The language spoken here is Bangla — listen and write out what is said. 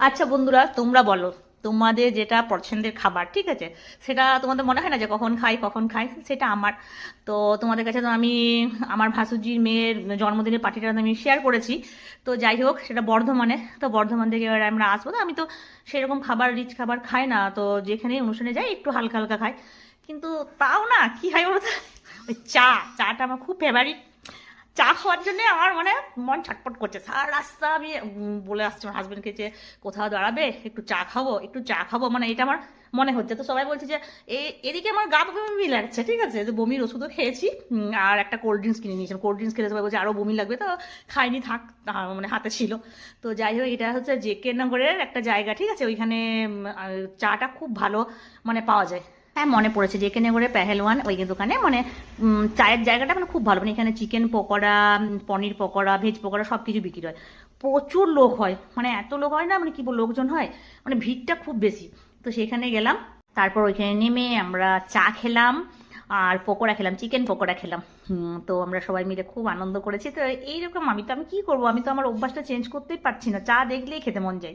আচ্ছা বন্ধুরা, তোমরা বলো তোমাদের যেটা পছন্দের খাবার, ঠিক আছে? সেটা তোমাদের মনে হয় না যে কখন খাই কখন খাই, সেটা আমার। তো তোমাদের কাছে তো আমি আমার ভাসুজির মেয়ের জন্মদিনের পার্টিটা আমি শেয়ার করেছি। তো যাই হোক, সেটা বর্ধমানে। তো বর্ধমান থেকে এবার আমরা আসবো, তো আমি তো সেরকম খাবার, রিচ খাবার খাই না, তো যেখানে অনুষ্ঠানে যাই একটু হালকা হালকা খাই। কিন্তু তাও না, কি হয় বলতো, ওই চাটা আমার খুব ফেভারিট। চা খাওয়ার জন্য আমার মানে মন ছটপট করছে। সারা রাস্তা আমি বলে আসছি আমার হাজবেন্ডকে যে কোথাও দাঁড়াবে, একটু চা খাবো একটু চা খাবো, মানে এটা আমার মনে হচ্ছে। তো সবাই বলছে যে এদিকে আমার গা বমি লাগছে, ঠিক আছে, তো বমির ওষুধও খেয়েছি। আর একটা কোল্ড ড্রিঙ্কস কিনে নিয়েছিলাম। কোল্ড ড্রিঙ্কস খেলে সবাই বলছে আরও বমি লাগবে, তো খাইনি, থাক। মানে হাতে ছিল। তো যাই হোক, এটা হচ্ছে জেকে নগরের একটা জায়গা, ঠিক আছে, ওইখানে চাটা খুব ভালো মানে পাওয়া যায়। হ্যাঁ, মনে পড়েছে, যে এখানে করে পেহেলওয়ান ওই দোকানে মানে চায়ের জায়গাটা মানে খুব ভালো। মানে এখানে চিকেন পকোড়া, পনির পকোড়া, ভেজ পকোড়া সব কিছু বিক্রি হয়। প্রচুর লোক হয়, মানে এত লোক হয় না, মানে কি বল, লোকজন হয়, মানে ভিড়টা খুব বেশি। তো সেখানে গেলাম, তারপর ওইখানে নেমে আমরা চা খেলাম আর পকোড়া খেলাম, চিকেন পকোড়া খেলাম। তো আমরা সবাই মিলে খুব আনন্দ করেছি। তো এইরকম আমি কি করবো, আমি তো আমার অভ্যাসটা চেঞ্জ করতেই পারছি না, চা দেখলেই খেতে মন যায়।